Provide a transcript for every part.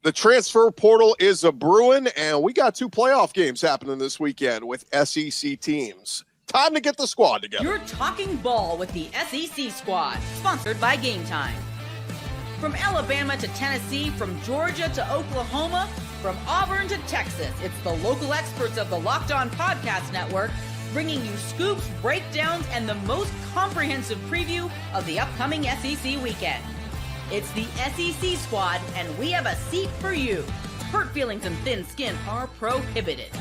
The transfer portal is a brewing, and we got 2 playoff games happening this weekend with SEC teams. Time to get the squad together. You're talking ball with the SEC squad, sponsored by Game Time. From Alabama to Tennessee, from Georgia to Oklahoma, from Auburn to Texas, it's the local experts of the Locked On Podcast Network bringing you scoops, breakdowns, and the most comprehensive preview of the upcoming SEC weekend. It's the SEC squad, and we have a seat for you. Hurt feelings and thin skin are prohibited.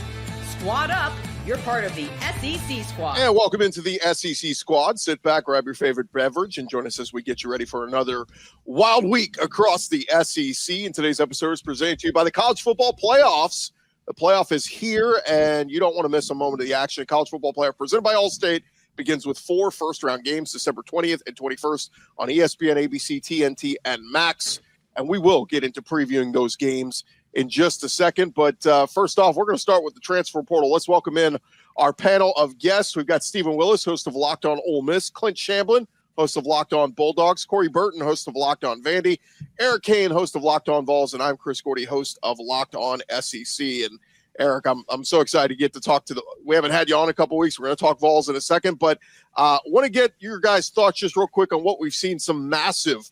Squad up. You're part of the SEC squad. And welcome into the SEC squad. Sit back, grab your favorite beverage, and join us as we get you ready for another wild week across the SEC. And today's episode is presented to you by the College Football Playoffs. The playoff is here, and you don't want to miss a moment of the action. College Football Playoff presented by Allstate begins with 4 first-round games, December 20th and 21st on ESPN, ABC, TNT, and Max. And we will get into previewing those games in just a second. But first off, we're going to start with the transfer portal. Let's welcome in our panel of guests. We've got Stephen Willis, host of Locked On Ole Miss, Clint Shamblin, host of Locked On Bulldogs, Corey Burton, host of Locked On Vandy, Eric Kane, host of Locked On Vols, and I'm Chris Gordy, host of Locked On SEC. And Eric, I'm so excited to get to talk to we haven't had you on a couple weeks. We're going to talk Vols in a second, but want to get your guys' thoughts just real quick on what we've seen. Some massive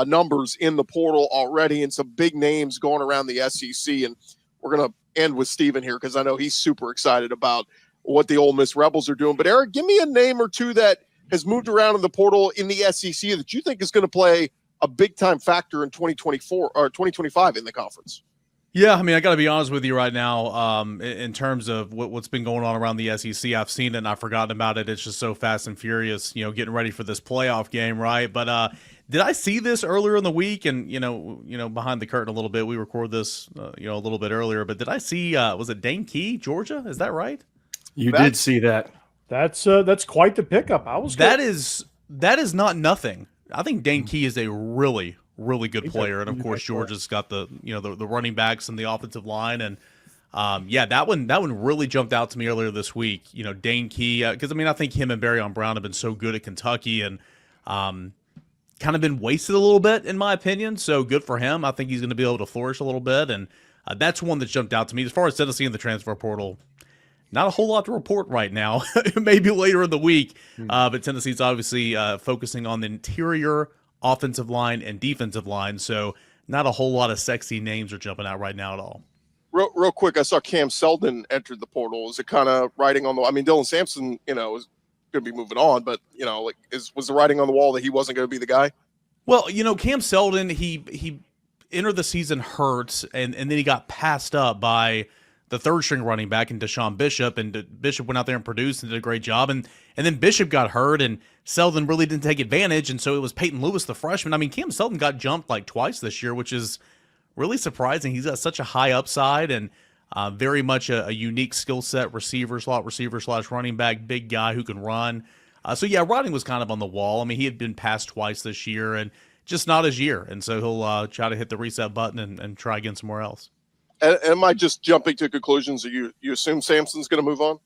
numbers in the portal already and some big names going around the SEC. And we're going to end with Stephen here because I know he's super excited about what the Ole Miss Rebels are doing. But Eric, give me a name or two that has moved around in the portal in the SEC that you think is going to play a big time factor in 2024 or 2025 in the conference. Yeah, I mean, I got to be honest with you right now. In terms of what's been going on around the SEC, I've seen it and I've forgotten about it. It's just so fast and furious, getting ready for this playoff game, right? But did I see this earlier in the week? And behind the curtain a little bit, we record this, a little bit earlier. But did I see? Was it Dane Key, Georgia? Is that right? You did see that. That's quite the pickup. That is not nothing. I think Dane Key is a really good player, and of course Georgia's got the the running backs and the offensive line, and that one really jumped out to me earlier this week. Dane Key, because I think him and Barry Brown have been so good at Kentucky, and kind of been wasted a little bit in my opinion. So good for him. I think he's going to be able to flourish a little bit, and that's one that jumped out to me. As far as Tennessee and the transfer portal, not a whole lot to report right now. Maybe later in the week, but Tennessee's obviously focusing on the interior offensive line and defensive line, so not a whole lot of sexy names are jumping out right now at all. Real quick, I saw Cam Seldon entered the portal. Is it kind of writing on the? I mean, Dylan Sampson, is going to be moving on, but was the writing on the wall that he wasn't going to be the guy? Well, Cam Seldon, he entered the season hurt, and then he got passed up by the third-string running back in Deshaun Bishop, and Bishop went out there and produced and did a great job, and then Bishop got hurt, and Seldon really didn't take advantage, and so it was Peyton Lewis, the freshman. I mean, Cam Seldon got jumped like twice this year, which is really surprising. He's got such a high upside and very much a unique skill set, slot receiver / running back, big guy who can run. So, writing was kind of on the wall. I mean, he had been passed twice this year, and just not his year, and so he'll try to hit the reset button and try again somewhere else. Am I just jumping to conclusions that you assume Sampson's going to move on?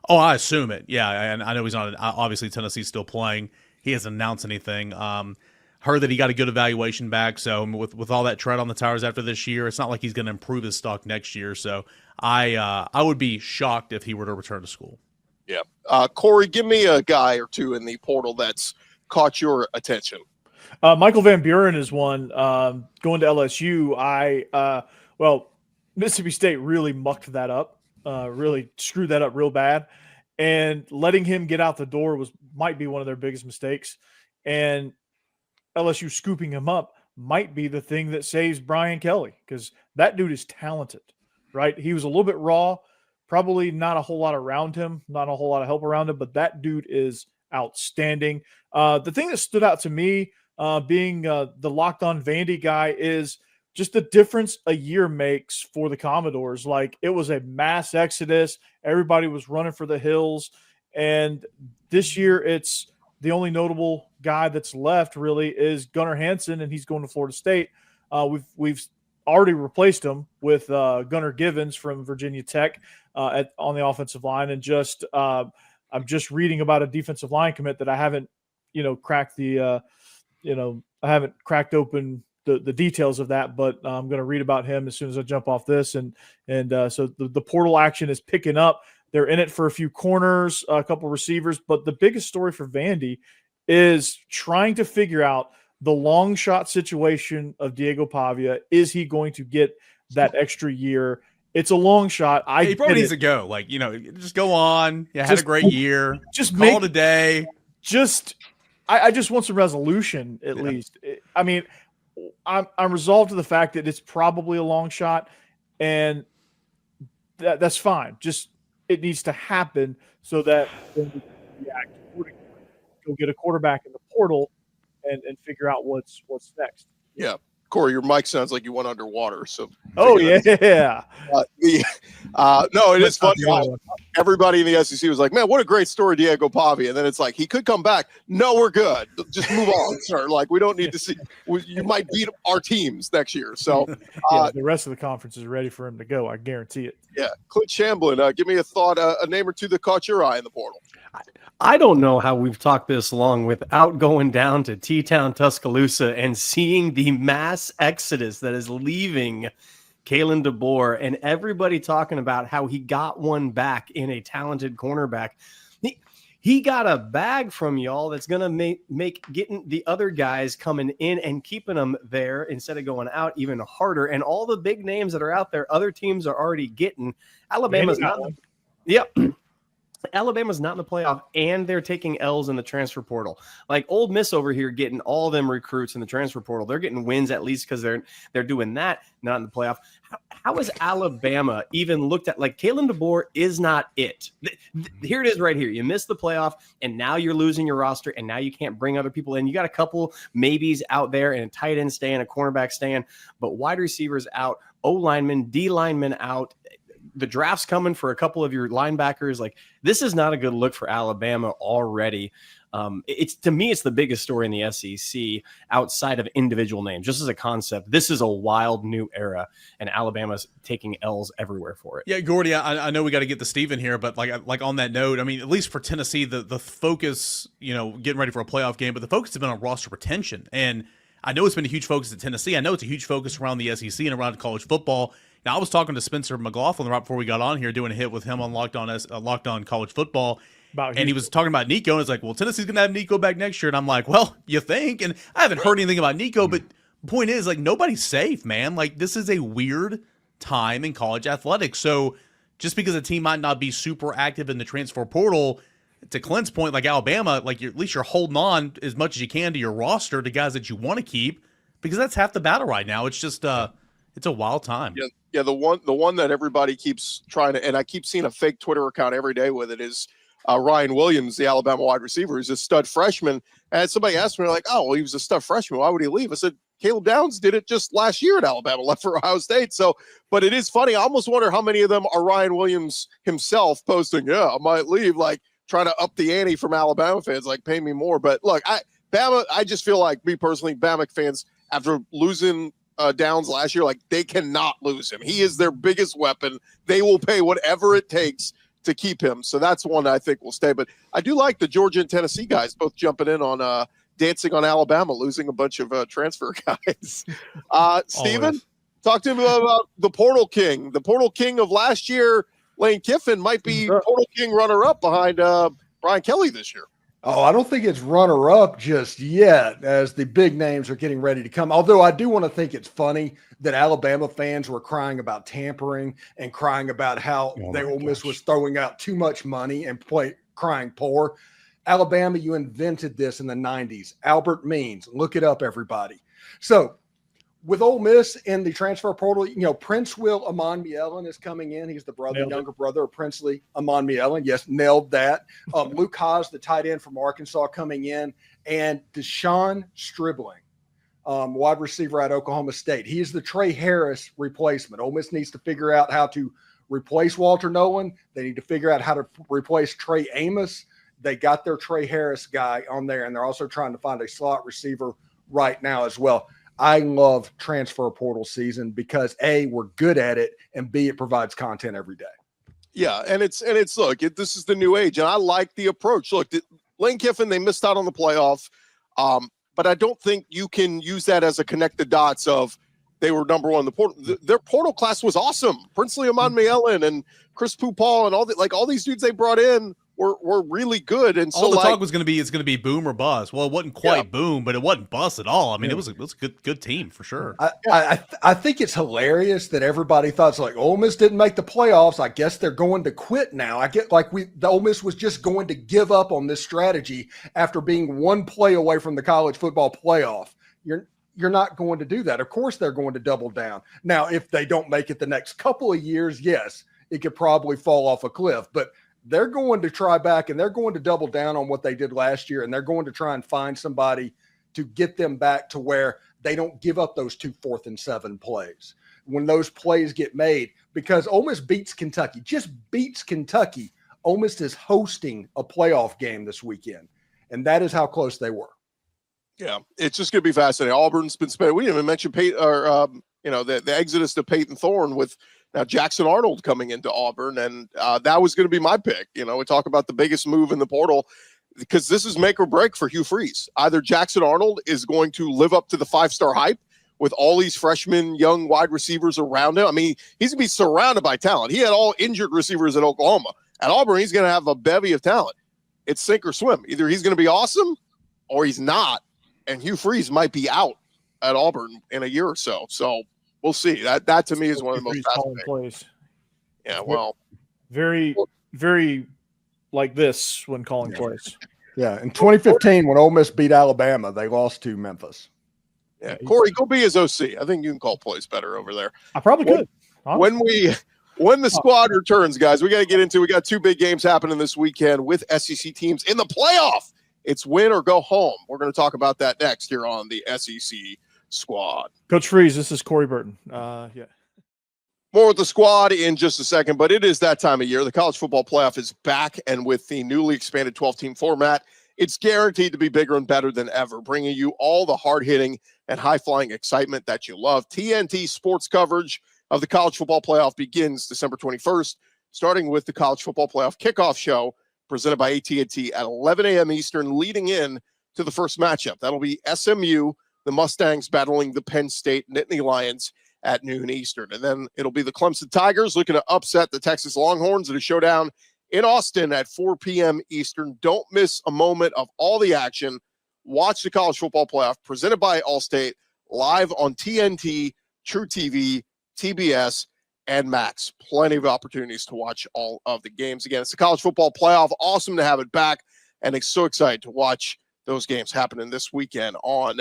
Oh, I assume it. Yeah, and I know he's not. Obviously, Tennessee's still playing. He hasn't announced anything. Heard that he got a good evaluation back. So with all that tread on the tires after this year, it's not like he's going to improve his stock next year. So I would be shocked if he were to return to school. Yeah. Corey, give me a guy or two in the portal that's caught your attention. Michael Van Buren is one going to LSU. Mississippi State really mucked that up, really screwed that up real bad, and letting him get out the door might be one of their biggest mistakes. And LSU scooping him up might be the thing that saves Brian Kelly, because that dude is talented, right? He was a little bit raw, probably not a whole lot around him, not a whole lot of help around him, but that dude is outstanding. The thing that stood out to me, being the Locked On Vandy guy, is just the difference a year makes for the Commodores. Like, it was a mass exodus. Everybody was running for the hills. And this year, it's the only notable guy that's left really is Gunnar Hansen, and he's going to Florida State. We've already replaced him with Gunnar Givens from Virginia Tech on the offensive line. And I'm just reading about a defensive line commit that I haven't, cracked the, I haven't cracked open the details of that, but I'm going to read about him as soon as I jump off this. And so the portal action is picking up. They're in it for a few corners, a couple receivers, but the biggest story for Vandy is trying to figure out the long shot situation of Diego Pavia. Is he going to get that extra year? It's a long shot. He probably needs to go. Like, just go on. Yeah, had a great year. Just call it a day. I just want some resolution at least. I mean, I'm resolved to the fact that it's probably a long shot, and that's fine. Just it needs to happen so that then we can react accordingly. Go get a quarterback in the portal and figure out what's next. Yeah. Corey, your mic sounds like you went underwater. So, oh yeah. No, it is funny. Everybody in the SEC was like, "Man, what a great story, Diego Pavia." And then it's like he could come back. No, we're good. Just move on, sir. Like we don't need to see. You might beat our teams next year. So the rest of the conference is ready for him to go. I guarantee it. Yeah, Clint Shamblin, give me a thought, a name or two that caught your eye in the portal. I don't know how we've talked this long without going down to T-Town, Tuscaloosa, and seeing the mass exodus that is leaving Kalen DeBoer and everybody talking about how he got one back in a talented cornerback. He got a bag from y'all that's going to make getting the other guys coming in and keeping them there instead of going out even harder. And all the big names that are out there, other teams are already getting. Alabama's not. Yep. Alabama's not in the playoff, and they're taking L's in the transfer portal. Like Ole Miss over here getting all them recruits in the transfer portal. They're getting wins at least because they're doing that, not in the playoff. How is Alabama even looked at? Like Kalen DeBoer is not it. Here it is right here. You missed the playoff, and now you're losing your roster, and now you can't bring other people in. You got a couple maybes out there, and a tight end staying, a cornerback staying, but wide receivers out, O linemen, D linemen out. The draft's coming for a couple of your linebackers. Like this is not a good look for Alabama already. To me, it's the biggest story in the SEC outside of individual names. Just as a concept, this is a wild new era, and Alabama's taking L's everywhere for it. Yeah, Gordy, I know we got to get to Steven here, but like on that note, I mean, at least for Tennessee, the focus, getting ready for a playoff game, but the focus has been on roster retention. And I know it's been a huge focus at Tennessee. I know it's a huge focus around the SEC and around college football. Now, I was talking to Spencer McLaughlin right before we got on here, doing a hit with him on Locked On College Football, and he was talking about Nico, and it's like, well, Tennessee's going to have Nico back next year, and I'm like, well, you think? And I haven't heard anything about Nico, but the point is, like, nobody's safe, man. Like, this is a weird time in college athletics, so just because a team might not be super active in the transfer portal, to Clint's point, like Alabama, like at least you're holding on as much as you can to your roster to guys that you want to keep, because that's half the battle right now. It's just it's a wild time. Yeah, the one that everybody keeps trying to, and I keep seeing a fake Twitter account every day with it, is Ryan Williams, the Alabama wide receiver. He's a stud freshman. And somebody asked me, like, oh, well, he was a stud freshman. Why would he leave? I said, Caleb Downs did it just last year at Alabama, left for Ohio State. So, but it is funny. I almost wonder how many of them are Ryan Williams himself posting, yeah, I might leave, like trying to up the ante from Alabama fans, like pay me more. But look, Bama, I just feel like, me personally, Bama fans, after losing Downs last year, like they cannot lose him. He is their biggest weapon. They will pay whatever it takes to keep him. So that's one I think will stay. But I do like the Georgia and Tennessee guys both jumping in on dancing on Alabama, losing a bunch of transfer guys. Steven, talk to me about the portal king. The portal king of last year, Lane Kiffin, might be portal king runner-up behind Brian Kelly this year. Oh, I don't think it's runner-up just yet, as the big names are getting ready to come. Although I do want to think it's funny that Alabama fans were crying about tampering and crying about how Ole Miss was throwing out too much money and crying poor. Alabama, you invented this in the 90s. Albert Means. Look it up, everybody. So with Ole Miss in the transfer portal, Prince Will Amon Mielen is coming in. He's the younger brother of Princely Amon Mielen. Yes, nailed that. Luke Haas, the tight end from Arkansas, coming in. And Deshaun Stribling, wide receiver at Oklahoma State. He is the Trey Harris replacement. Ole Miss needs to figure out how to replace Walter Nolan. They need to figure out how to replace Trey Amos. They got their Trey Harris guy on there, and they're also trying to find a slot receiver right now as well. I love transfer portal season because A, we're good at it, and B, it provides content every day. Yeah, and it's look, this is the new age, and I like the approach. Look, Lane Kiffin, they missed out on the playoff. but I don't think you can use that as a connect the dots of they were number one in the portal. Their portal class was awesome. Princely Amon Mayellen and Chris Pupal and all these dudes they brought in were really good. And so all the talk was going to be it's going to be boom or bust. Well, it wasn't quite boom, but it wasn't bust at all. I mean, it was a good team for sure. I think it's hilarious that everybody thought it's like Ole Miss didn't make the playoffs. I guess they're going to quit now. I get like the Ole Miss was just going to give up on this strategy after being one play away from the college football playoff. You're not going to do that. Of course, they're going to double down. Now, if they don't make it the next couple of years, yes, it could probably fall off a cliff. But they're going to try back, and they're going to double down on what they did last year, and they're going to try and find somebody to get them back to where they don't give up those 2 4th and 7 plays. When those plays get made, because Ole Miss beats Kentucky, just beats Kentucky, Ole Miss is hosting a playoff game this weekend, and that is how close they were. Yeah, it's just going to be fascinating. Auburn's been spent. We didn't even mention the exodus to Peyton Thorne with now Jackson Arnold coming into Auburn, and that was going to be my pick. We talk about the biggest move in the portal because this is make or break for Hugh Freeze. Either Jackson Arnold is going to live up to the 5-star hype with all these freshmen, young wide receivers around him. I mean, he's going to be surrounded by talent. He had all injured receivers at Oklahoma. At Auburn, he's going to have a bevy of talent. It's sink or swim. Either he's going to be awesome or he's not. And Hugh Freeze might be out at Auburn in a year or so. So we'll see. That to me is one of the most fascinating plays. Yeah, well. Very, very like this when calling plays. Yeah, in 2015, when Ole Miss beat Alabama, they lost to Memphis. Yeah, Corey, go be his OC. I think you can call plays better over there. I probably could. When the squad returns, guys, we got 2 big games happening this weekend with SEC teams in the playoff. It's win or go home. We're going to talk about that next here on the SEC Squad. Coach Freeze, this is Corey Burton. Yeah. More with the squad in just a second, but it is that time of year. The college football playoff is back, and with the newly expanded 12-team format, it's guaranteed to be bigger and better than ever, bringing you all the hard-hitting and high-flying excitement that you love. TNT sports coverage of the college football playoff begins December 21st, starting with the college football playoff kickoff show presented by AT&T at 11 a.m. Eastern, leading in to the first matchup. That'll be SMU, the Mustangs, battling the Penn State Nittany Lions at noon Eastern. And then it'll be the Clemson Tigers looking to upset the Texas Longhorns in a showdown in Austin at 4 p.m. Eastern. Don't miss a moment of all the action. Watch the college football playoff presented by Allstate live on TNT, True TV, TBS, and Max. Plenty of opportunities to watch all of the games. Again, it's the college football playoff. Awesome to have it back, and it's so excited to watch those games happening this weekend on,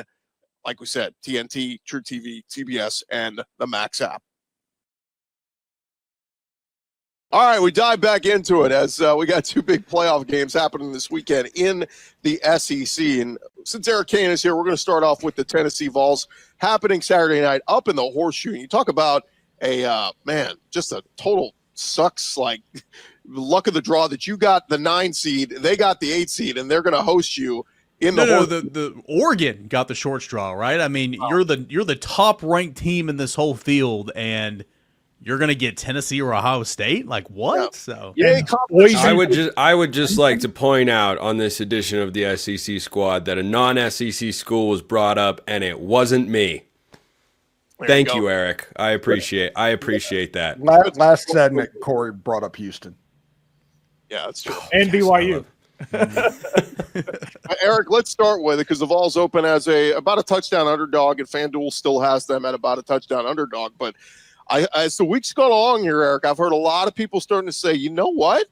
like we said, TNT, True TV, TBS, and the Max app. All right, we dive back into it as we got 2 big playoff games happening this weekend in the SEC. And since Eric Kane is here, we're going to start off with the Tennessee Vols happening Saturday night up in the Horseshoe. And you talk about just a total sucks, like luck of the draw that you got the 9 seed, they got the 8 seed, and they're going to host you in the Oregon got the short straw, right? I mean, you're the top ranked team in this whole field, and you're going to get Tennessee or Ohio State? Like what? Yeah. So I would just like to point out on this edition of the SEC Squad that a non-SEC school was brought up, and it wasn't me. Thank you, Eric. I appreciate that. Last segment, Corey brought up Houston. Yeah, that's true. And BYU. Eric, let's start with it because the Vols open as about a touchdown underdog, and FanDuel still has them at about a touchdown underdog. But as the week's gone along here, Eric, I've heard a lot of people starting to say, you know what?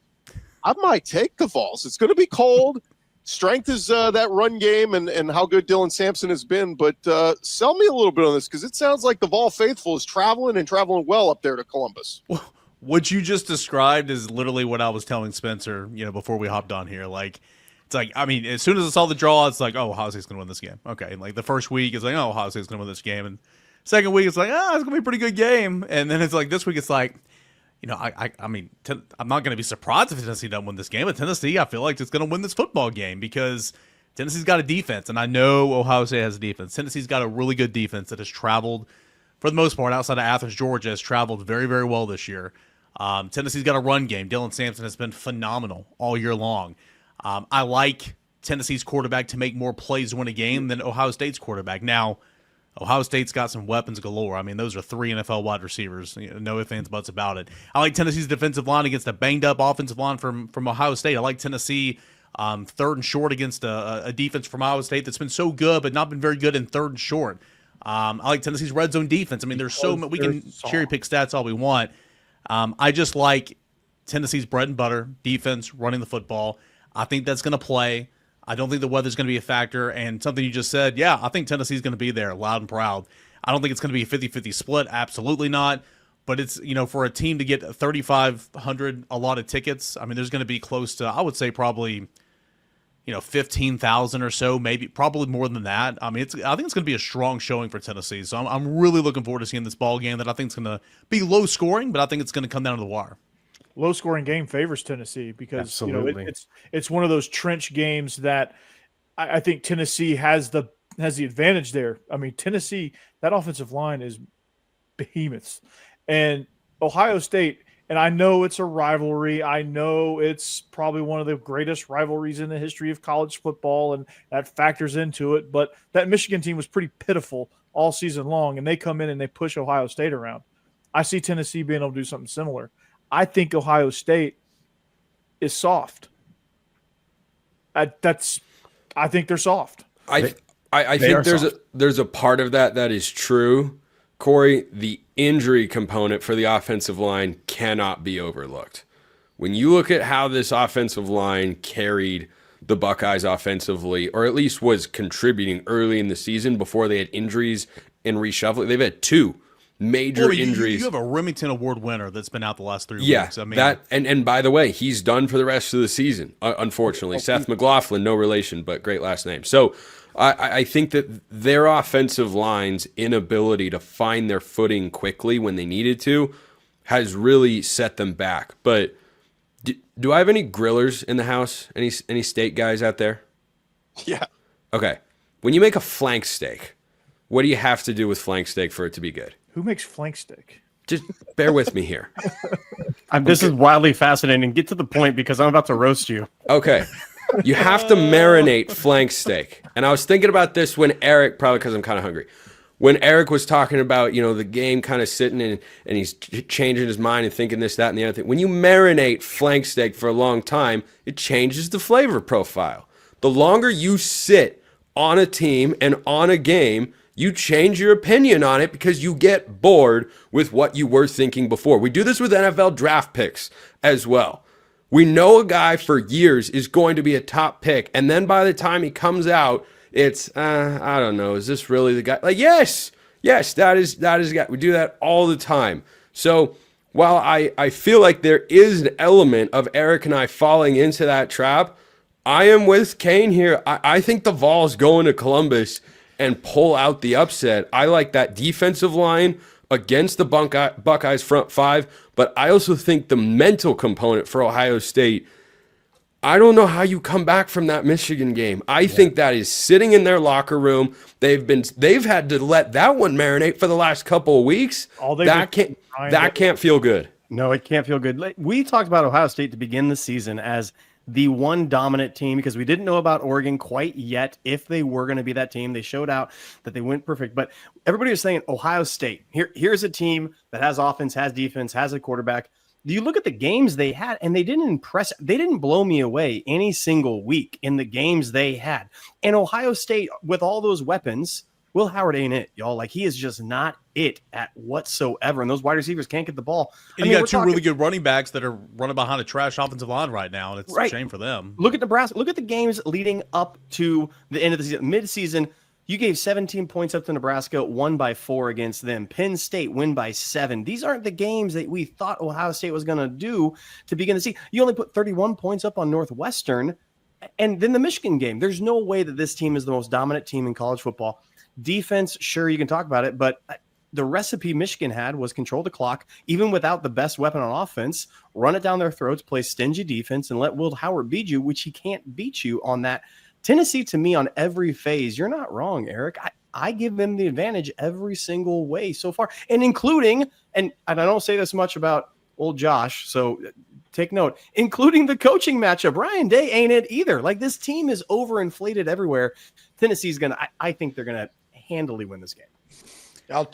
I might take the Vols. It's going to be cold. Strength is that run game and how good Dylan Sampson has been. But sell me a little bit on this because it sounds like the Vol faithful is traveling well up there to Columbus. Well, what you just described is literally what I was telling Spencer, before we hopped on here. Like, it's like, I mean, as soon as I saw the draw, it's like, oh, Ohio State's going to win this game. Okay. And like the first week, it's like, oh, Ohio State's going to win this game. And second week, it's like, it's going to be a pretty good game. And then it's like this week, it's like, I mean, I'm not going to be surprised if Tennessee doesn't win this game. But Tennessee, I feel like it's going to win this football game because Tennessee's got a defense. And I know Ohio State has a defense. Tennessee's got a really good defense that has traveled, for the most part, outside of Athens, Georgia, has traveled very, very well this year. Tennessee's got a run game. Dylan Sampson has been phenomenal all year long. I like Tennessee's quarterback to make more plays to win a game than Ohio State's quarterback. Now, Ohio State's got some weapons galore. I mean, those are 3 NFL wide receivers. No ifs, ands, buts about it. I like Tennessee's defensive line against a banged-up offensive line from Ohio State. I like Tennessee third and short against a defense from Ohio State that's been so good but not been very good in third and short. I like Tennessee's red zone defense. I mean, there's so much. We can cherry-pick stats all we want. I just like Tennessee's bread and butter, defense, running the football. I think that's going to play. I don't think the weather's going to be a factor. And something you just said, yeah, I think Tennessee's going to be there loud and proud. I don't think it's going to be a 50-50 split. Absolutely not. But it's, for a team to get 3,500 allotted tickets, I mean, there's going to be close to, I would say probably, 15,000 or so, maybe probably more than that. I mean, I think it's going to be a strong showing for Tennessee. So I'm really looking forward to seeing this ball game that I think is going to be low scoring, but I think it's going to come down to the wire. Low scoring game favors Tennessee because Absolutely. It's one of those trench games that I think Tennessee has the advantage there. I mean, Tennessee, that offensive line is behemoths, and Ohio State. And I know it's a rivalry. I know it's probably one of the greatest rivalries in the history of college football, and that factors into it. But that Michigan team was pretty pitiful all season long, and they come in and they push Ohio State around. I see Tennessee being able to do something similar. I think Ohio State is soft. I think they're soft. I think there's a part of that is true. Corey, the injury component for the offensive line cannot be overlooked. When you look at how this offensive line carried the Buckeyes offensively, or at least was contributing early in the season before they had injuries and reshuffling, they've had 2 major injuries. You have a Remington Award winner that's been out the last 3 weeks. I mean, and by the way, he's done for the rest of the season. Unfortunately, Seth McLaughlin, no relation, but great last name. So I think that their offensive line's inability to find their footing quickly when they needed to has really set them back. But do I have any grillers in the house? Any steak guys out there? Yeah. Okay. When you make a flank steak, what do you have to do with flank steak for it to be good? Who makes flank steak? Just bear with me here. This is wildly fascinating. Get to the point because I'm about to roast you. Okay. You have to marinate flank steak. And I was thinking about this when Eric, probably because I'm kind of hungry, when Eric was talking about, the game kind of sitting and he's changing his mind and thinking this, that, and the other thing. When you marinate flank steak for a long time, it changes the flavor profile. The longer you sit on a team and on a game, you change your opinion on it because you get bored with what you were thinking before. We do this with NFL draft picks as well. We know a guy for years is going to be a top pick, and then by the time he comes out, it's, I don't know, is this really the guy? Like, yes, that is the guy. We do that all the time. So while I feel like there is an element of Eric and I falling into that trap, I am with Kane here. I think the Vols go into Columbus and pull out the upset. I like that defensive line against the Buckeyes front 5, but I also think the mental component for Ohio State, I don't know how you come back from that Michigan game. I think that is sitting in their locker room. They've had to let that one marinate for the last couple of weeks. That can't feel good. No, it can't feel good. We talked about Ohio State to begin the season as the one dominant team because we didn't know about Oregon quite yet if they were going to be that team. They showed out that they went perfect, but everybody was saying Ohio State. Here's a team that has offense, has defense, has a quarterback. You look at the games they had, and they didn't impress. They didn't blow me away any single week in the games they had. And Ohio State, with all those weapons, Will Howard ain't it, y'all. Like, he is just not it at whatsoever. And those wide receivers can't get the ball. And you got 2 really good running backs that are running behind a trash offensive line right now, and it's a shame for them. Look at Nebraska. Look at the games leading up to the end of the season. Mid-season, you gave 17 points up to Nebraska, won by 4 against them. Penn State win by 7. These aren't the games that we thought Ohio State was going to do to begin the season. You only put 31 points up on Northwestern. And then the Michigan game. There's no way that this team is the most dominant team in college football. Defense, sure, you can talk about it, but the recipe Michigan had was control the clock, even without the best weapon on offense, run it down their throats, play stingy defense, and let Will Howard beat you, which he can't beat you on that. Tennessee, to me, on every phase, you're not wrong, Eric. I give them the advantage every single way so far, and including, and I don't say this much about old Josh, so Take note, including the coaching matchup. Ryan Day ain't it either. Like, this team is overinflated everywhere. Tennessee's I think they're gonna handily win this game.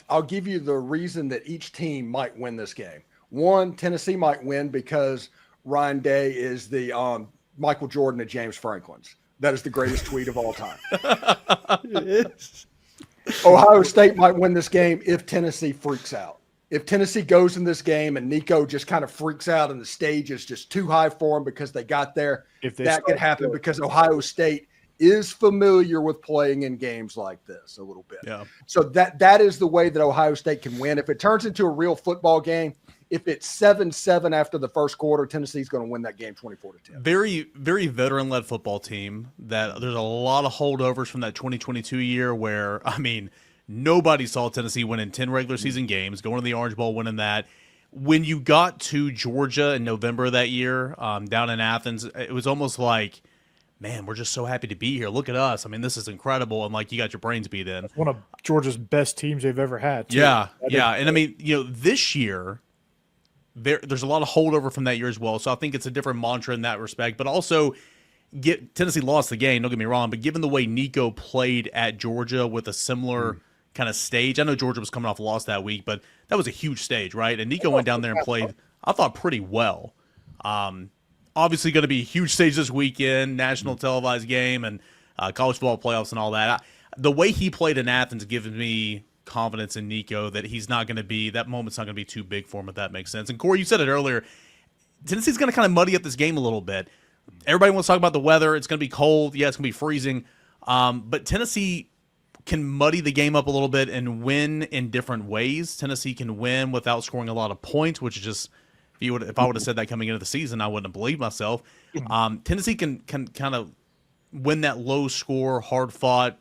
I'll give you the reason that each team might win this game. One, Tennessee might win because Ryan Day is the Michael Jordan of James Franklin's. That is the greatest tweet of all time. Ohio State might win this game if Tennessee freaks out. If Tennessee goes in this game and Nico just kind of freaks out and the stage is just too high for him because they got there, that could happen because Ohio State is familiar with playing in games like this a little bit. Yeah. So that is the way that Ohio State can win. If it turns into a real football game, if it's 7-7 after the first quarter, Tennessee's going to win that game 24-10. Very, very veteran-led football team. That there's a lot of holdovers from that 2022 year where, I mean, nobody saw Tennessee winning 10 regular season games, going to the Orange Bowl, winning that. When you got to Georgia in November of that year, down in Athens, it was almost like, man, we're just so happy to be here. Look at us. I mean, this is incredible. And, like, you got your brains beat in. One of Georgia's best teams they've ever had, too. Yeah. And, I mean, this year – there's a lot of holdover from that year as well, so I think it's a different mantra in that respect. But also, Tennessee lost the game, don't get me wrong, but given the way Nico played at Georgia with a similar kind of stage, I know Georgia was coming off a loss that week, but that was a huge stage, right? And Nico went down there and played, I thought, pretty well. Obviously going to be a huge stage this weekend, national televised game, and college football playoffs and all that. The way he played in Athens gives me confidence in Nico that he's not going to be, that moment's not going to be too big for him, if that makes sense. And Corey, you said it earlier, Tennessee's going to kind of muddy up this game a little bit. Everybody wants to talk about the weather. It's going to be cold. Yeah, it's going to be freezing. But Tennessee can muddy the game up a little bit and win in different ways. Tennessee can win without scoring a lot of points, which is just, if I would have said that coming into the season, I wouldn't have believed myself. Tennessee can kind of win that low score, hard fought,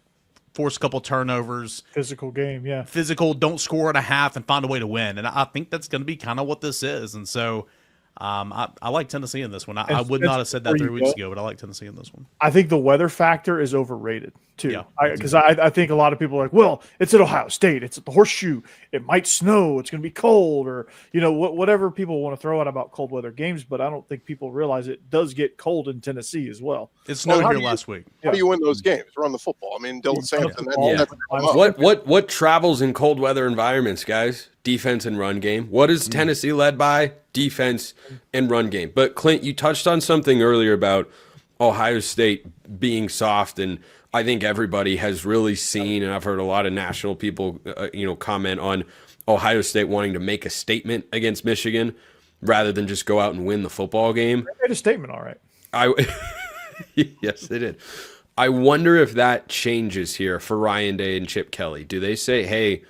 force a couple turnovers. Physical game, yeah. Physical, don't score at a half and find a way to win. And I think that's going to be kind of what this is. And so I like Tennessee in this one. I would not have said that 3 weeks ago, but I like Tennessee in this one. I think the weather factor is overrated, too. Yeah. Because I think a lot of people are like, well, it's at Ohio State. It's at the Horseshoe. It might snow. It's going to be cold, or, whatever people want to throw out about cold weather games. But I don't think people realize it does get cold in Tennessee as well. It snowed here last week. How do you win those games? Run the football. I mean, Dylan Sampson. What travels in cold weather environments, guys? Defense and run game. What is Tennessee led by? Defense and run game. But Clint, you touched on something earlier about Ohio State being soft, and I think everybody has really seen, and I've heard a lot of national people, comment on Ohio State wanting to make a statement against Michigan rather than just go out and win the football game. They made a statement, all right. Yes, they did. I wonder if that changes here for Ryan Day and Chip Kelly. Do they say, hey,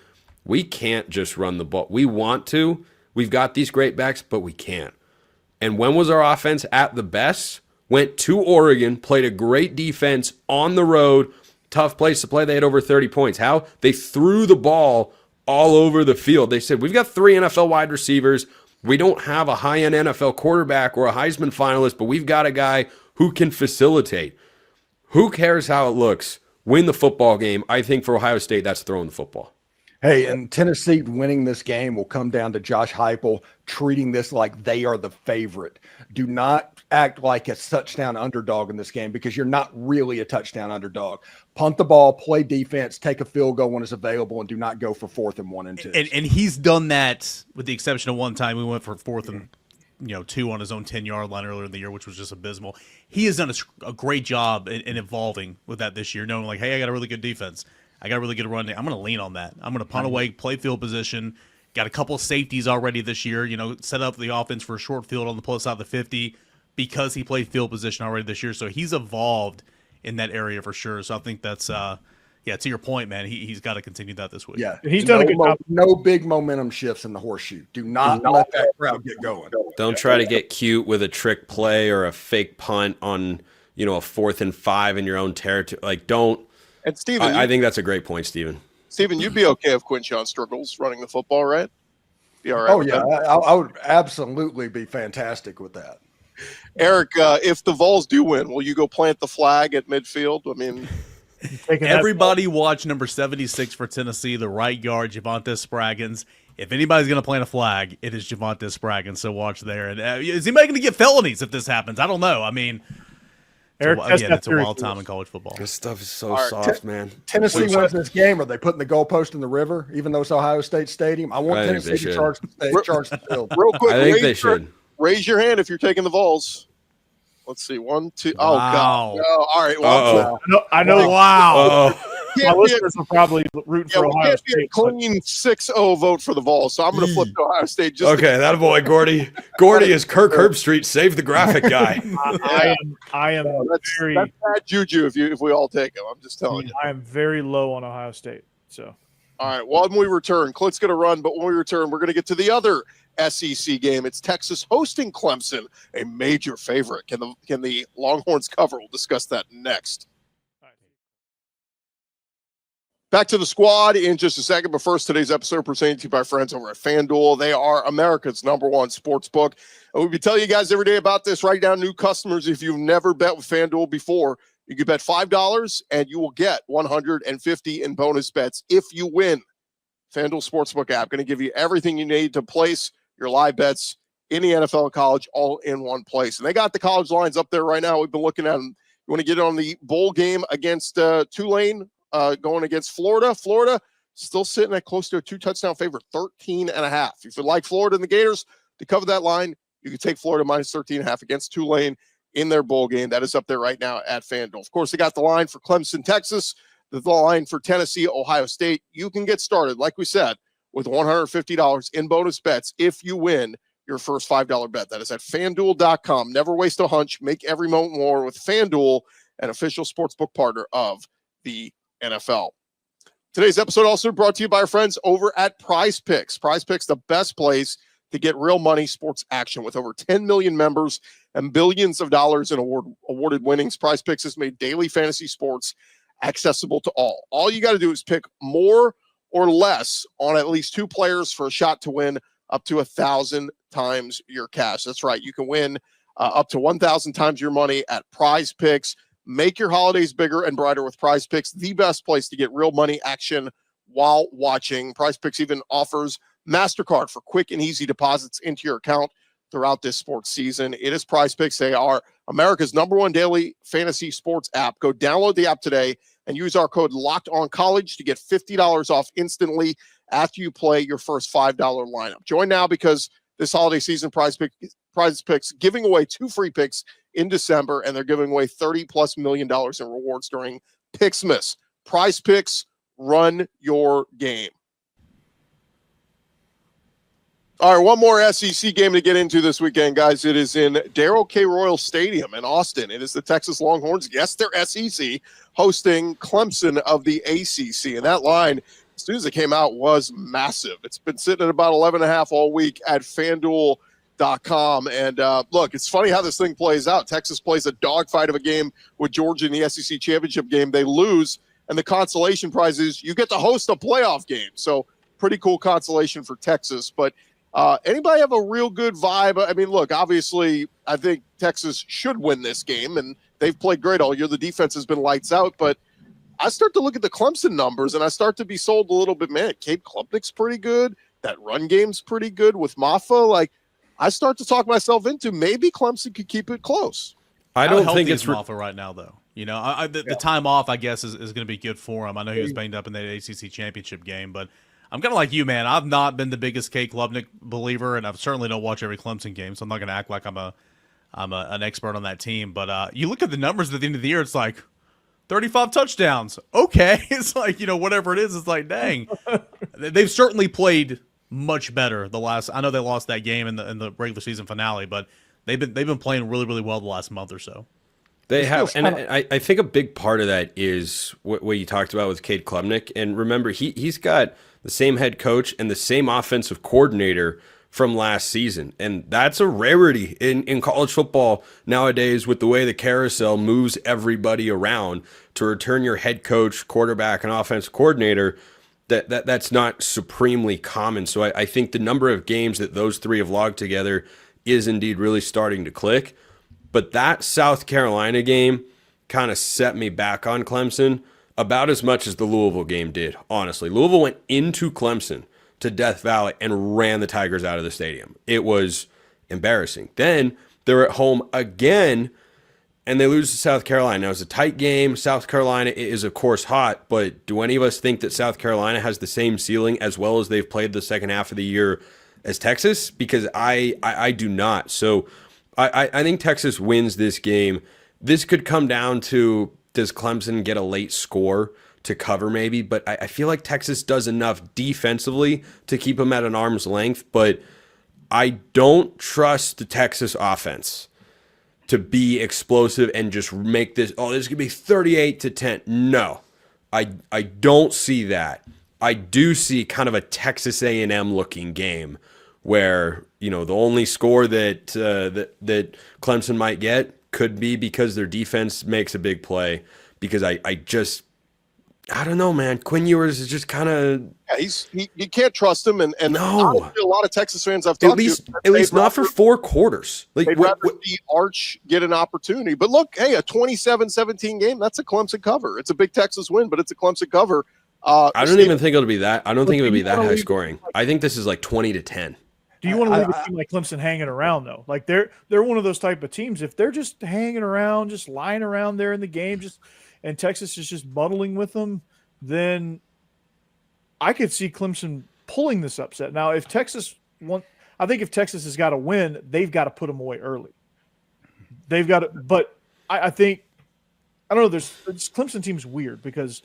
we can't just run the ball. We want to. We've got these great backs, but we can't. And when was our offense at the best? Went to Oregon, played a great defense on the road, tough place to play. They had over 30 points. How? They threw the ball all over the field. They said, we've got 3 NFL wide receivers. We don't have a high-end NFL quarterback or a Heisman finalist, but we've got a guy who can facilitate. Who cares how it looks? Win the football game. I think for Ohio State, that's throwing the football. Hey, and Tennessee winning this game will come down to Josh Heupel treating this like they are the favorite. Do not act like a touchdown underdog in this game because you're not really a touchdown underdog. Punt the ball, play defense, take a field goal when it's available, and do not go for 4th and 1 and 2. And he's done that with the exception of one time. We went for 4th and 2 on his own 10-yard line earlier in the year, which was just abysmal. He has done a great job in evolving with that this year, knowing like, hey, I got a really good defense. I got a really good run. I'm going to lean on that. I'm going to punt away, play field position. Got a couple of safeties already this year. Set up the offense for a short field on the plus side of the 50 because he played field position already this year. So he's evolved in that area for sure. So I think that's, to your point, man, he's got to continue that this week. Yeah, he's done a good job. No big momentum shifts in the Horseshoe. Do not let that crowd get going. Don't try to get cute with a trick play or a fake punt on, a 4th and 5 in your own territory. Like, don't. And Steven, I think that's a great point, Steven. Steven, you'd be okay if Quinshon Struggles running the football, right? Be all right. Oh, yeah. I would absolutely be fantastic with that. Eric, if the Vols do win, will you go plant the flag at midfield? I mean, everybody watch number 76 for Tennessee, the right guard, Javonte Spraggins. if anybody's going to plant a flag, it is Javonte Spraggins. So watch there. And is anybody going to get felonies if this happens? I don't know. I mean, Eric, it's a wild time in college football. This stuff is so soft, man. Tennessee wins this game. Are they putting the goalpost in the river, even though it's Ohio State Stadium? I want Tennessee to charge the field. Real quick, I think they should. Raise your hand if you're taking the Vols. Let's see. 1, 2. Oh, Wow. God. No. All right. Well, I know. Wow. My listeners are probably rooting for Ohio State. Be a clean 6-0 vote for the Vols, so I'm going to flip to Ohio State. That boy, Gordy. Gordy is Kirk Herbstreit, save the graphic guy. I am that's very bad juju if we all take him. I'm just telling you. I am very low on Ohio State. So, all right. Well, when we return, Clint's going to run, but when we return, we're going to get to the other SEC game. It's Texas hosting Clemson, a major favorite. Can the Longhorns cover? We'll discuss that next. Back to the squad in just a second, but first, today's episode presented to you by friends over at FanDuel. They are America's #1 sports book. And we tell you guys every day about this. Write down new customers. If you've never bet with FanDuel before, you can bet $5 and you will get $150 in bonus bets if you win. FanDuel Sportsbook app going to give you everything you need to place your live bets in the NFL and college all in one place. And they got the college lines up there right now. We've been looking at them. You want to get on the bowl game against Tulane, going against Florida. Florida still sitting at close to a 2-touchdown favorite, 13.5. If you like Florida and the Gators to cover that line, you can take Florida minus 13.5 against Tulane in their bowl game. That is up there right now at FanDuel. Of course, they got the line for Clemson, Texas, the line for Tennessee, Ohio State. You can get started, like we said, with $150 in bonus bets if you win your first $5 bet. That is at FanDuel.com. Never waste a hunch. Make every moment more with FanDuel, an official sportsbook partner of the NFL. Today's episode also brought to you by our friends over at Prize Picks. Prize Picks, the best place to get real money sports action. With over 10 million members and billions of dollars in awarded winnings, Prize Picks has made daily fantasy sports accessible to all. All you got to do is pick more or less on at least 2 players for a shot to win up to 1,000 times your cash. That's right. You can win up to 1,000 times your money at Prize Picks. Make your holidays bigger and brighter with Prize Picks, the best place to get real money action while watching. Prize Picks even offers MasterCard for quick and easy deposits into your account throughout this sports season. It is Prize Picks. They are America's #1 daily fantasy sports app. Go download the app today and use our code LOCKEDONCollege to get $50 off instantly after you play your first $5 lineup. Join now because this holiday season, Prize Picks giving away 2 free picks in December, and they're giving away $30+ million in rewards during Picksmas. Prize Picks, run your game. All right, one more SEC game to get into this weekend, guys. It is in Darrell K. Royal Stadium in Austin. It is the Texas Longhorns, yes, they're SEC, hosting Clemson of the ACC. And that line, as soon as it came out, was massive. It's been sitting at about 11.5 all week at FanDuel.com. And look, it's funny how this thing plays out. Texas plays a dogfight of a game with Georgia in the SEC championship game. They lose, and the consolation prize is you get to host a playoff game. So pretty cool consolation for Texas. But anybody have a real good vibe? I mean, look, obviously, I think Texas should win this game, and they've played great all year. The defense has been lights out, but I start to look at the Clemson numbers, and I start to be sold a little bit. Man, Cape Klubnik's pretty good. That run game's pretty good with Maffa. Like, I start to talk myself into maybe Clemson could keep it close. I don't think it's Maffa right now, though. You know, the time off, I guess, is going to be good for him. I know he was banged up in that ACC championship game, but I'm kind of like you, man. I've not been the biggest Kate Klubnik believer, and I certainly don't watch every Clemson game, so I'm not going to act like I'm an expert on that team. But you look at the numbers at the end of the year, it's like 35 touchdowns. Okay. It's like, you know, whatever it is, it's like, dang. They've certainly played much better the last – I know they lost that game in the regular season finale, but they've been playing really, really well the last month or so. They have, and I think a big part of that is what you talked about with Cade Klubnik. And remember, he's got the same head coach and the same offensive coordinator from last season. And that's a rarity in college football nowadays with the way the carousel moves everybody around. To return your head coach, quarterback, and offensive coordinator, that's not supremely common. So I think the number of games that those three have logged together is indeed really starting to click. But that South Carolina game kind of set me back on Clemson about as much as the Louisville game did, honestly. Louisville went into Clemson to Death Valley and ran the Tigers out of the stadium. It was embarrassing. Then they're at home again, and they lose to South Carolina. Now, it's a tight game. South Carolina is, of course, hot, but do any of us think that South Carolina has the same ceiling as well as they've played the second half of the year as Texas? Because I do not. So I think Texas wins this game. This could come down to, does Clemson get a late score to cover maybe? But I feel like Texas does enough defensively to keep them at an arm's length, but I don't trust the Texas offense to be explosive and just make this, oh, this is going to be 38-10. No, I don't see that. I do see kind of a Texas A&M looking game where, you know, the only score that that Clemson might get could be because their defense makes a big play, because I don't know, man. Quinn Ewers is just kind of, you can't trust him, and no. honestly, a lot of Texas fans I've talked to, at least not for 4 quarters. Like, they'd rather see Arch get an opportunity. But look, hey, a 27-17 game, that's a Clemson cover. It's a big Texas win, but it's a Clemson cover. I don't even think it'll be that. I don't think it'll be that high scoring. I think this is like 20-10. Do you want to leave a team like Clemson hanging around, though? Like, they're one of those type of teams. If they're just hanging around, just lying around there in the game, and Texas is just muddling with them, then I could see Clemson pulling this upset. Now, if Texas I think if Texas has got to win, they've got to put them away early. They've got to, but I think, I don't know, this Clemson team's weird because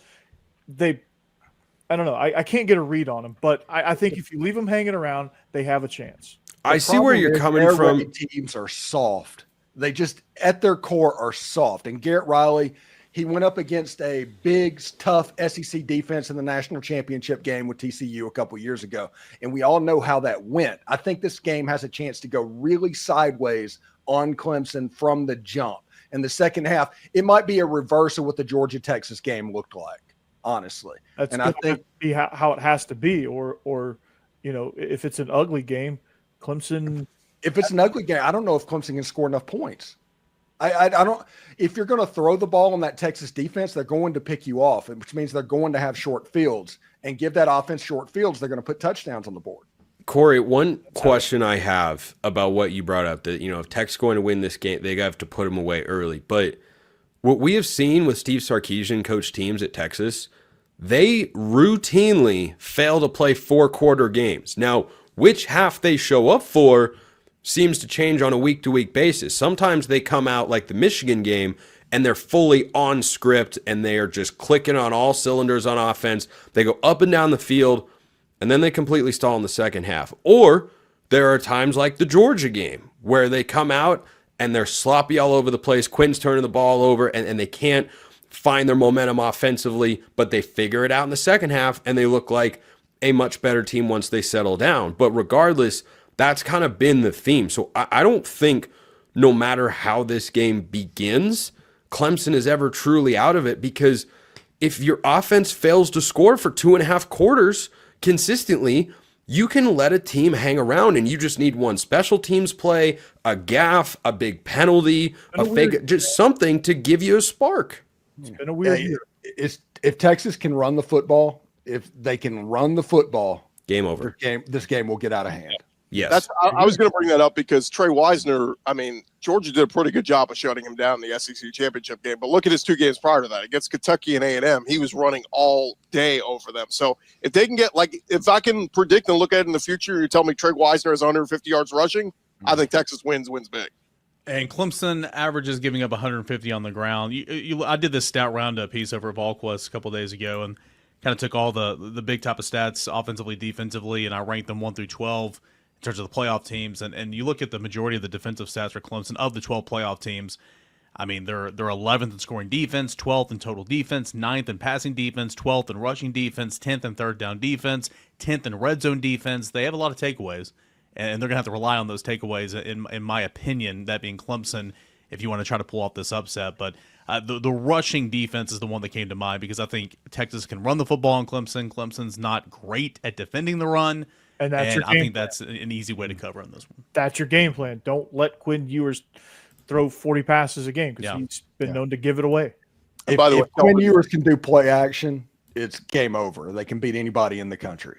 I don't know. I can't get a read on them, but I think if you leave them hanging around, they have a chance. I see where you're coming from. Teams are soft. They just, at their core, are soft. And Garrett Riley, he went up against a big, tough SEC defense in the national championship game with TCU a couple years ago, and we all know how that went. I think this game has a chance to go really sideways on Clemson from the jump. In the second half, it might be a reverse of what the Georgia-Texas game looked like, honestly. That's I think be how it has to be, or you know, if it's an ugly game, Clemson. If it's an ugly game, I don't know if Clemson can score enough points. I don't. If you're going to throw the ball on that Texas defense, they're going to pick you off, which means they're going to have short fields, and give that offense short fields. They're going to put touchdowns on the board. Corey, one question I have about what you brought up, that, you know, if Tech's going to win this game, they have to put them away early. But what we have seen with Steve Sarkisian coach teams at Texas, they routinely fail to play 4-quarter games. Now, which half they show up for seems to change on a week-to-week basis. Sometimes they come out like the Michigan game and they're fully on script and they are just clicking on all cylinders on offense. They go up and down the field and then they completely stall in the second half. Or there are times like the Georgia game where they come out and they're sloppy all over the place. Quinn's turning the ball over and they can't find their momentum offensively, but they figure it out in the second half and they look like a much better team once they settle down. But regardless, that's kind of been the theme. So I don't think, no matter how this game begins, Clemson is ever truly out of it, because if your offense fails to score for 2.5 quarters consistently, you can let a team hang around and you just need one special teams play, a gaffe, a big penalty, a fake, just something to give you a spark. It's been a weird year. If Texas can run the football, if they can run the football, game over. This game will get out of hand. Yes. I was going to bring that up because Trey Wisner, I mean, Georgia did a pretty good job of shutting him down in the SEC championship game. But look at his 2 games prior to that. Against Kentucky and A&M, he was running all day over them. So if they can get, like, if I can predict and look at it in the future, you tell me Trey Wisner has 150 yards rushing, I think Texas wins big. And Clemson averages giving up 150 on the ground. I did this stat roundup piece over at VolQuest a couple days ago and kind of took all the big type of stats offensively, defensively, and I ranked them 1 through 12. In terms of the playoff teams, and you look at the majority of the defensive stats for Clemson, of the 12 playoff teams, I mean, they're 11th in scoring defense, 12th in total defense, 9th in passing defense, 12th in rushing defense, 10th in third down defense, 10th in red zone defense. They have a lot of takeaways, and they're going to have to rely on those takeaways, in my opinion, that being Clemson, if you want to try to pull off this upset. But the rushing defense is the one that came to mind, because I think Texas can run the football on Clemson. Clemson's not great at defending the run. And that's I think that's an easy way to cover on this one. That's your game plan. Don't let Quinn Ewers throw 40 passes a game, because he's been known to give it away. By the way, Quinn Ewers can do play action, it's game over. They can beat anybody in the country.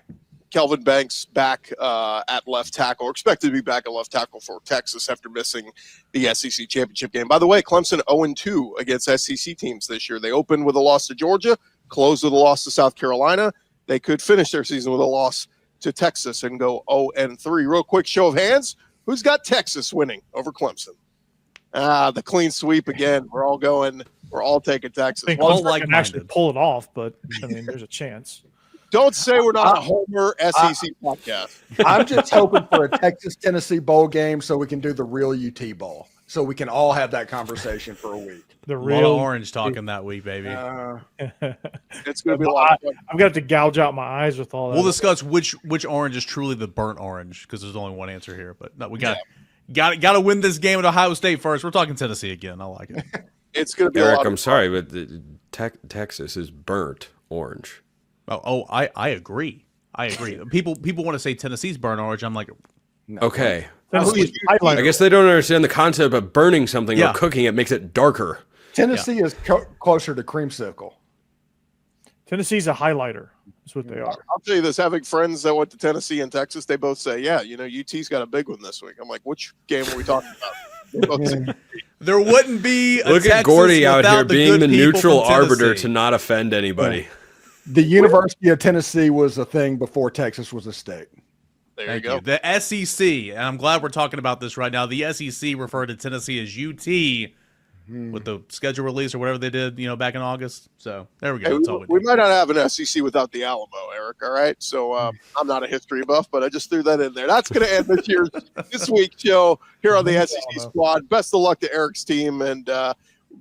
Kelvin Banks back at left tackle, or expected to be back at left tackle for Texas after missing the SEC championship game. By the way, Clemson 0-2 against SEC teams this year. They opened with a loss to Georgia, closed with a loss to South Carolina. They could finish their season with a loss to Texas and go 0-3. Real quick show of hands. Who's got Texas winning over Clemson? The clean sweep again. We're all taking Texas. I think All Clemson can actually pull it off, but I mean, there's a chance. Don't say we're not a Homer SEC podcast. I'm just hoping for a Texas-Tennessee bowl game so we can do the real UT bowl. So we can all have that conversation for a week. The Real real orange talking that week, baby. It's going to be a lot of fun. I'm going to have to gouge out my eyes with all that. We'll discuss which orange is truly the burnt orange because there's only one answer here. But no, we got to win this game at Ohio State first. We're talking Tennessee again. I like it. It's going to be a Eric, lot I'm of sorry, but Texas is burnt orange. I agree. People want to say Tennessee's burnt orange. I'm like, No. Okay. Tennessee's I guess they don't understand the concept of burning something or cooking it makes it darker. Tennessee is closer to creamsicle. Tennessee's a highlighter. That's what they are. I'll tell you this, having friends that went to Tennessee and Texas, they both say, yeah, UT's got a big one this week. I'm like, which game are we talking about? there wouldn't be a Look Texas at Gordy out here without being the good people neutral from arbiter Tennessee. to not offend anybody. The University of Tennessee was a thing before Texas was a state. There Thank you go. you. The SEC, and I'm glad we're talking about this right now. The SEC referred to Tennessee as UT with the schedule release or whatever they did, back in August. So there we go. Hey, That's all we do. might not have an SEC without the Alamo, Eric. All right. So I'm not a history buff, but I just threw that in there. That's going to end this week's show here on the SEC Squad. Best of luck to Eric's team, and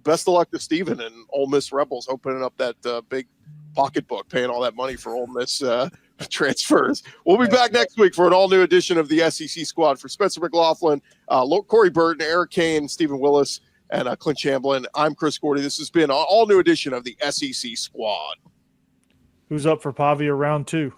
best of luck to Steven and Ole Miss Rebels opening up that big pocketbook, paying all that money for Ole Miss transfers. We'll be back next week for an all-new edition of the SEC Squad. For Spencer McLaughlin, Corey Burton, Eric Kane, Stephen Willis, and Clint Chamblin, I'm Chris Gordy. This has been an all-new edition of the SEC Squad. Who's up for Pavia round 2?